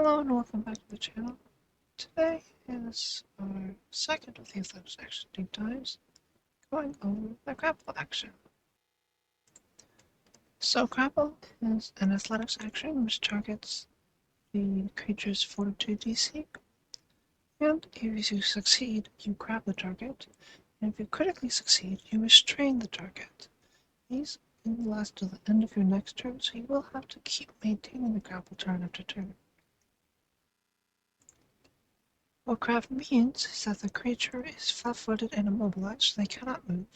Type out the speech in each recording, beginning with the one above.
Hello and welcome back to the channel. Today is our second of the athletics action deep dives, going over the grapple action. So grapple is an athletics action which targets the creature's fortitude DC, and if you succeed, you grab the target, and if you critically succeed, you restrain the target. These will last till the end of your next turn, so you will have to keep maintaining the grapple turn after turn. What grab means is that the creature is flat-footed and immobilized, so they cannot move,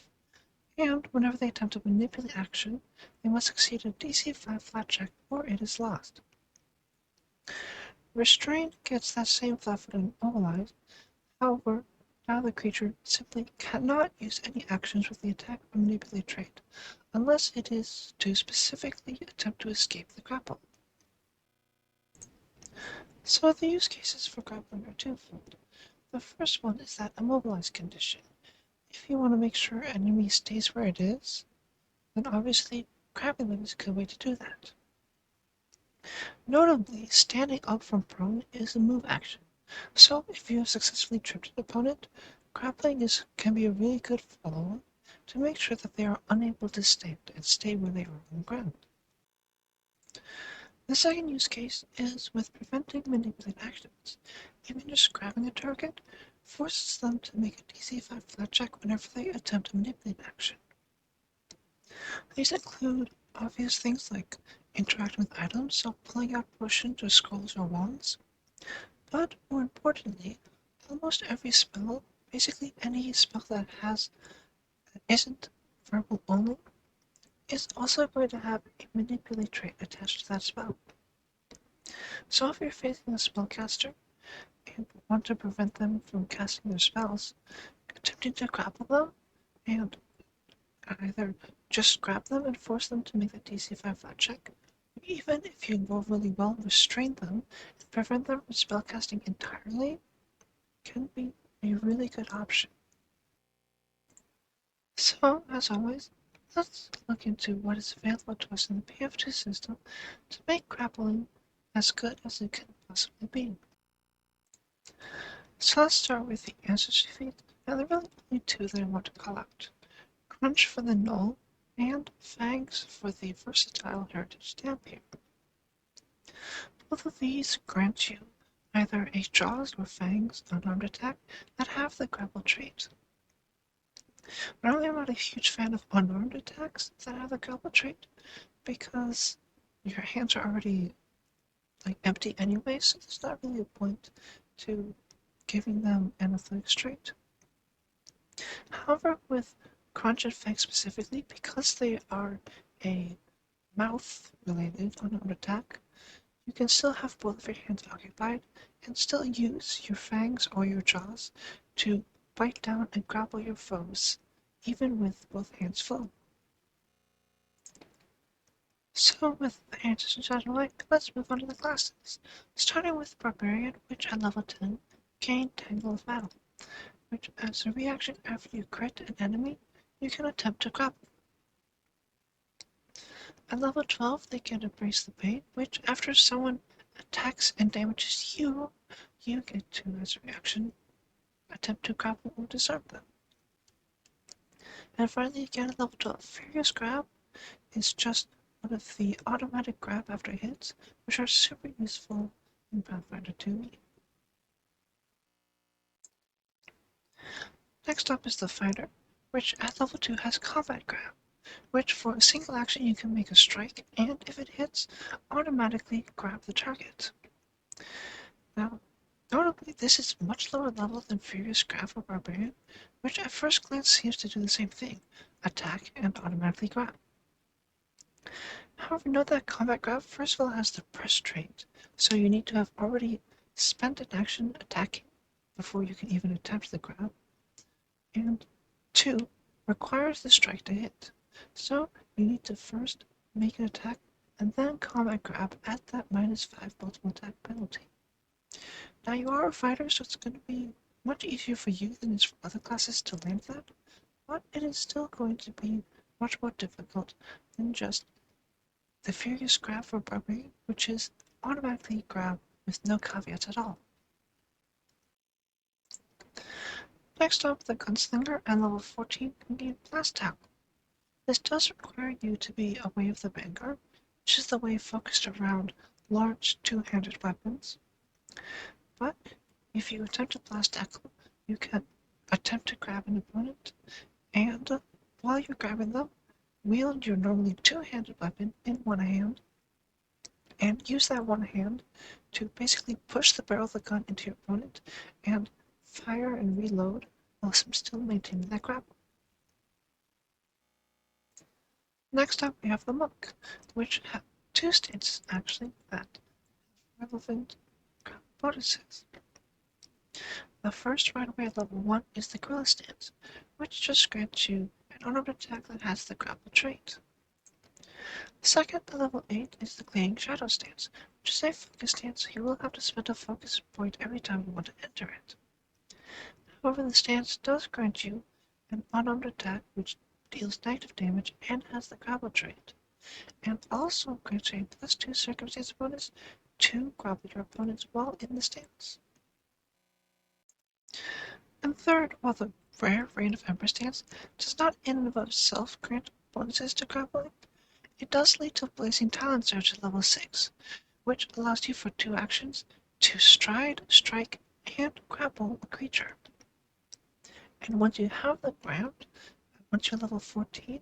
and whenever they attempt to manipulate action, they must succeed a DC 5 flat check or it is lost. Restraint gets that same flat-footed and immobilized, however, now the creature simply cannot use any actions with the attack or manipulate trait, unless it is to specifically attempt to escape the grapple. So the use cases for grappling are twofold. The first one is that immobilized condition. If you want to make sure an enemy stays where it is, then obviously grabbing them is a good way to do that. Notably, standing up from prone is a move action, so if you have successfully tripped an opponent, grappling can be a really good follow-up to make sure that they are unable to stand and stay where they are on the ground. The second use case is with preventing manipulate actions. Even just grabbing a target forces them to make a DC 5 flat check whenever they attempt to manipulate action. These include obvious things like interacting with items, so pulling out potions or scrolls or wands, but more importantly, almost every spell, basically any spell that isn't verbal only, is also going to have a manipulate trait attached to that spell. So if you're facing a spellcaster and want to prevent them from casting their spells, attempting to grapple them and either just grab them and force them to make the DC 5 flat check, or even if you roll really well, restrain them and prevent them from spellcasting entirely, can be a really good option. So, as always, let's look into what is available to us in the PF2 system to make grappling as good as it can possibly be. So let's start with the ancestry feat, and there are really only two that I want to call out. Crunch for the Null, and Fangs for the versatile heritage Dampier. Both of these grant you either a Jaws or Fangs unarmed attack that have the grapple trait. Normally I'm not a huge fan of unarmed attacks that have the grapple trait because your hands are already empty anyway, so there's not really a point to giving them an athletics trait. However, with Crunch and Fang specifically, because they are a mouth-related unarmed attack, you can still have both of your hands occupied and still use your fangs or your jaws to bite down and grapple your foes, even with both hands full. So with the answers out of the way, let's move on to the classes, starting with Barbarian, which at level 10 gained Tangle of Battle, which as a reaction after you crit an enemy, you can attempt to grapple. At level 12, they can Embrace the Pain, which after someone attacks and damages you, you get to, as a reaction, attempt to grapple or disarm them. And finally, again at level 12, Furious Grab is just one of the automatic grab after hits, which are super useful in Pathfinder 2. Next up is the Fighter, which at level 2 has Combat Grab, which for a single action you can make a strike, and if it hits, automatically grab the target. Now, notably, this is much lower level than Furious Grab for Barbarian, which at first glance seems to do the same thing, attack and automatically grab. However, note that Combat Grab first of all has the press trait, so you need to have already spent an action attacking before you can even attempt the grab, and 2, requires the strike to hit, so you need to first make an attack and then Combat Grab at that -5 multiple attack penalty. Now you are a fighter, so it's going to be much easier for you than it is for other classes to land that, but it is still going to be much more difficult than just the Furious Grab for Barbarian, which is automatically grab with no caveats at all. Next up, the Gunslinger and level 14 can gain Blast Tackle. This does require you to be away of the Vanguard, which is the way focused around large two-handed weapons. But if you attempt to Blast Tackle, you can attempt to grab an opponent, and while you're grabbing them, wield your normally two-handed weapon in one hand, and use that one hand to basically push the barrel of the gun into your opponent and fire and reload while still maintaining that grapple. Next up, we have the Monk, which have two stances actually that have relevant bonuses. The first right away at level 1 is the Gorilla stance, which just grants you an unarmed attack that has the grapple trait. The second at level 8 is the Clinging Shadow stance, which is a focus stance, so you will have to spend a focus point every time you want to enter it. However, the stance does grant you an unarmed attack which deals negative damage and has the grapple trait, and also grants you a +2 circumstance bonus to grapple your opponents while in the stance. And third, while the rare Reign of Ember stance does not in and of itself grant bonuses to grappling, it does lead to Blazing Talon Surge at level 6, which allows you for 2 actions to stride, strike, and grapple a creature. And once you have the ground, once you're level 14,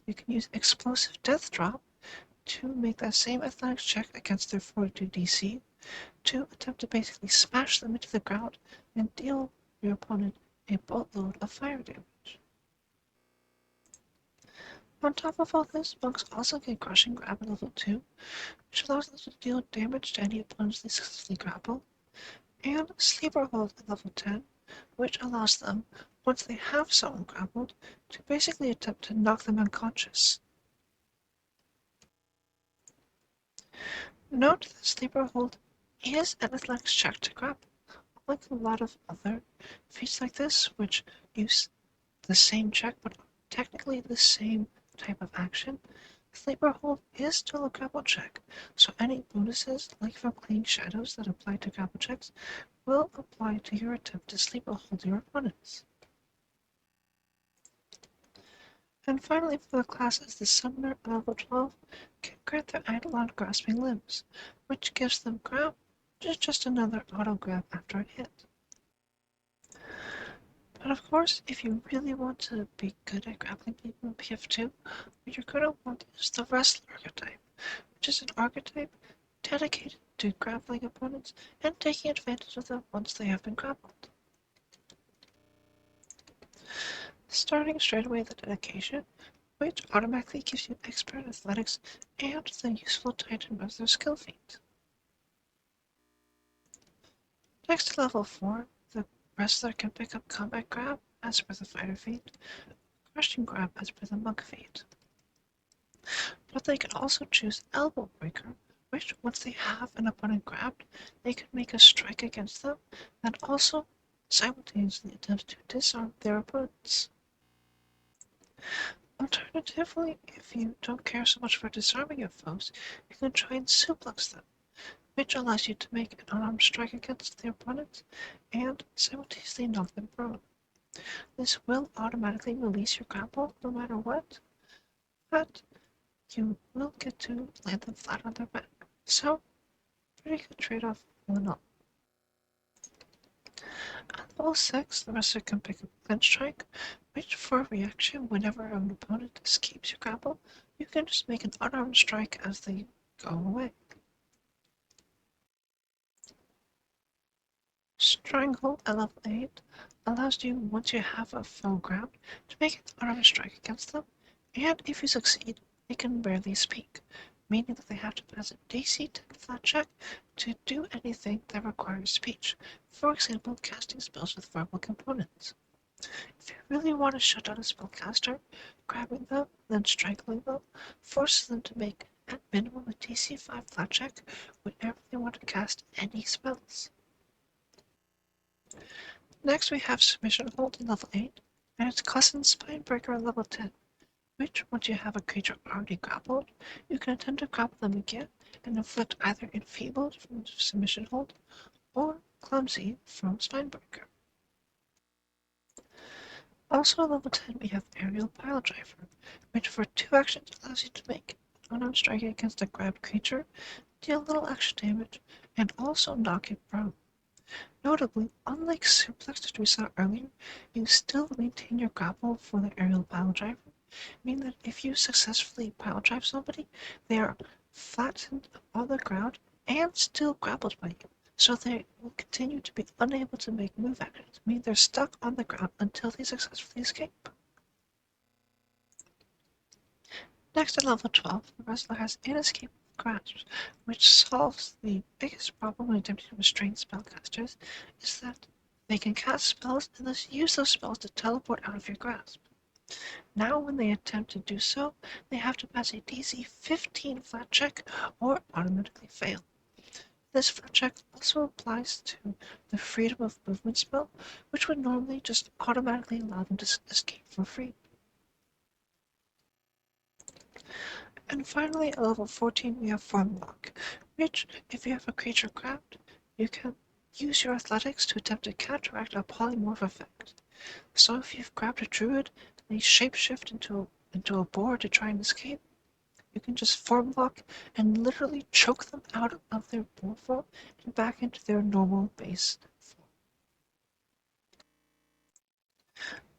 you can use Explosive Death Drop to make that same athletics check against their 42 DC to attempt to basically smash them into the ground and deal your opponent a boatload of fire damage. On top of all this, monks also get Crushing Grab at level 2, which allows them to deal damage to any opponents they successfully grapple, and Sleeper Hold at level 10, which allows them, once they have someone grappled, to basically attempt to knock them unconscious. Note that Sleeper Hold is an athletics check to grapple, unlike a lot of other feats like this, which use the same check but technically the same type of action. Sleeper Hold is still a grapple check, so any bonuses, like from Clinging Shadows that apply to grapple checks, will apply to your attempt to Sleeper Hold your opponents. And finally, for the classes, the Summoner at level 12 can grant their Eidolon Grasping Limbs, which gives them grab, which is just another auto grab after a hit. But of course, if you really want to be good at grappling people in PF2, what you're going to want is the Wrestler archetype, which is an archetype dedicated to grappling opponents and taking advantage of them once they have been grappled. Starting straight away with the dedication, which automatically gives you expert athletics and the useful Titan Wrestler skill feat. Next to level 4, the Wrestler can pick up Combat Grab as per the Fighter feat, Crushing Grab as per the Monk feat. But they can also choose Elbow Breaker, which once they have an opponent grabbed, they can make a strike against them and also simultaneously attempt to disarm their opponents. Alternatively, if you don't care so much for disarming your foes, you can try and suplex them, which allows you to make an unarmed strike against their opponents and simultaneously knock them prone. This will automatically release your grapple no matter what, but you will get to land them flat on their back. So, pretty good trade-off all in all. At level 6, the wrestler can pick up Clinch Strike, which for a reaction whenever an opponent escapes your grapple, you can just make an unarmed strike as they go away. Stranglehold at level 8 allows you, once you have a foe grabbed, to make an unarmed strike against them, and if you succeed, they can barely speak, meaning that they have to pass a DC 10 flat check to do anything that requires speech, for example, casting spells with verbal components. If you really want to shut down a spellcaster, grabbing them, then strangling them, forces them to make, at minimum, a DC 5 flat check whenever they want to cast any spells. Next we have Submission Hold in level 8, and its cousin Spinebreaker at level 10, which, once you have a creature already grappled, you can attempt to grapple them again and inflict either enfeebled from submission hold or clumsy from spinebreaker. Also at level 10 we have Aerial Piledriver, which for 2 actions allows you to make an unarmed strike against a grabbed creature, deal little extra damage, and also knock it prone. Notably, unlike Suplex that we saw earlier, you still maintain your grapple for the Aerial Piledriver, meaning that if you successfully piledrive somebody, they are flattened on the ground and still grappled by you. So they will continue to be unable to make move actions, meaning they're stuck on the ground until they successfully escape. Next at level 12, the wrestler has Inescapable Grasp, which solves the biggest problem when attempting to restrain spellcasters, is that they can cast spells and thus use those spells to teleport out of your grasp. Now when they attempt to do so, they have to pass a DC 15 flat check or automatically fail. This flat check also applies to the Freedom of Movement spell, which would normally just automatically allow them to escape for free. And finally, at level 14, we have Form Lock, which, if you have a creature grabbed, you can use your athletics to attempt to counteract a polymorph effect. So if you've grabbed a druid and they shapeshift into a boar to try and escape, you can just form lock and literally choke them out of their boar form and back into their normal base form.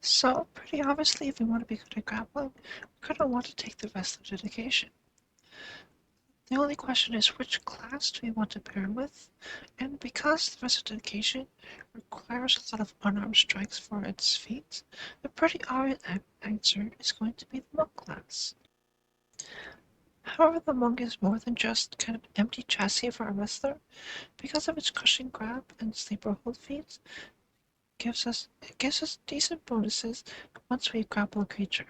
So pretty obviously, if we want to be good at grappling, we're going to want to take the rest of dedication. The only question is which class do we want to pair with, and because the rest of dedication requires a lot of unarmed strikes for its feats, the pretty obvious answer is going to be the monk class. However, the monk is more than just kind of empty chassis for a wrestler. Because of its crushing grab and sleeper hold feats, it gives us decent bonuses once we grapple a creature.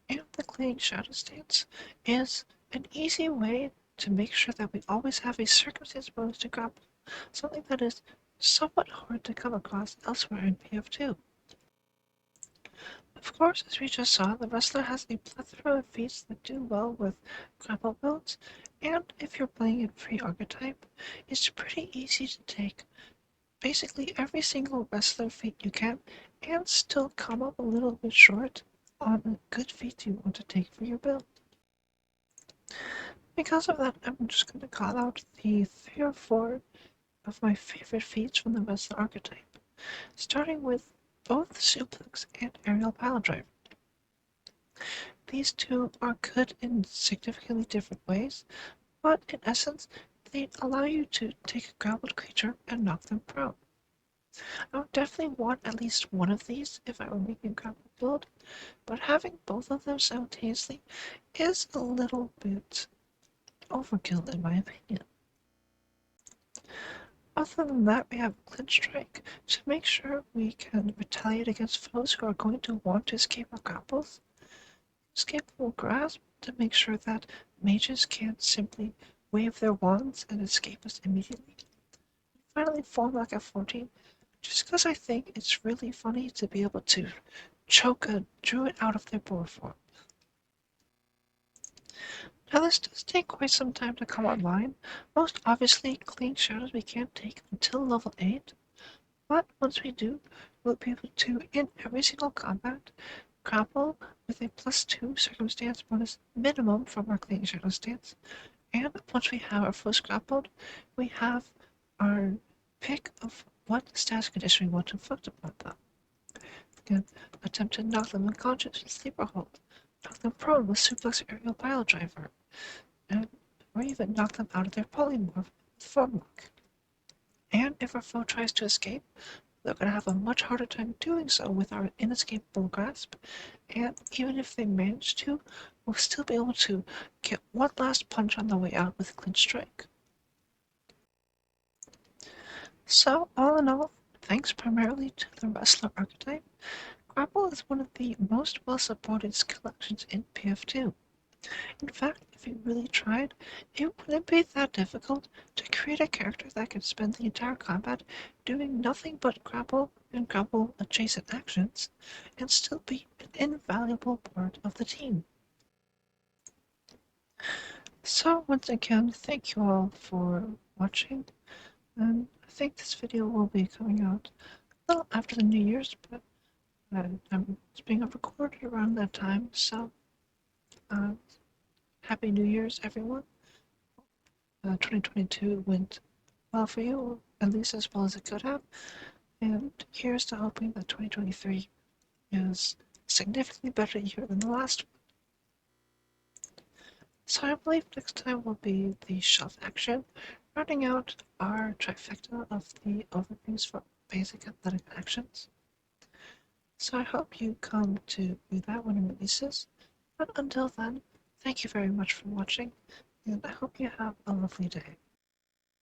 And the Clinging Shadow stance is an easy way to make sure that we always have a circumstance bonus to grapple, something that is somewhat hard to come across elsewhere in PF2. Of course, as we just saw, the wrestler has a plethora of feats that do well with grapple builds, and if you're playing in free archetype, it's pretty easy to take basically every single wrestler feat you can and still come up a little bit short on a good feat you want to take for your build. Because of that, I'm just going to call out the 3 or 4 of my favorite feats from the wrestler archetype, starting with both Suplex and Aerial Piledriver. These two are good in significantly different ways, but in essence, they allow you to take a grappled creature and knock them prone. I would definitely want at least one of these if I were making a grapple build, but having both of them simultaneously is a little bit overkill in my opinion. Other than that, we have Clinch Strike to make sure we can retaliate against foes who are going to want to escape our grapples. Escapable Grasp to make sure that mages can't simply wave their wands and escape us immediately. Finally, Form Lock at 14, just because I think it's really funny to be able to choke a druid out of their boar form. Now this does take quite some time to come online. Most obviously, Clean Shadows we can't take until level 8, but once we do, we'll be able to, in every single combat, grapple with a +2 circumstance bonus minimum from our Clean Shadow stance, and once we have our foes grappled, we have our pick of what status condition we want to inflict upon them. We can attempt to knock them unconscious with Sleeper Hold, knock them prone with Suplex Aerial Piledriver, or even knock them out of their polymorph with Form Lock. And if our foe tries to escape, they're going to have a much harder time doing so with our Inescapable Grasp, and even if they manage to, we'll still be able to get one last punch on the way out with Clinch Strike. So, all in all, thanks primarily to the Wrestler archetype, Grapple is one of the most well-supported skill actions in PF2. In fact, if you really tried, it wouldn't be that difficult to create a character that could spend the entire combat doing nothing but grapple and grapple adjacent actions, and still be an invaluable part of the team. So once again, thank you all for watching, and I think this video will be coming out a little after the New Year's, but it's being recorded around that time, so uh, Happy New Year's, everyone. 2022 went well for you, at least as well as it could have, and here's to hoping that 2023 is a significantly better year than the last one. So I believe next time will be the shelf action, rounding out our trifecta of the overviews for basic athletic actions. So I hope you come to view that when it releases. But until then, thank you very much for watching, and I hope you have a lovely day.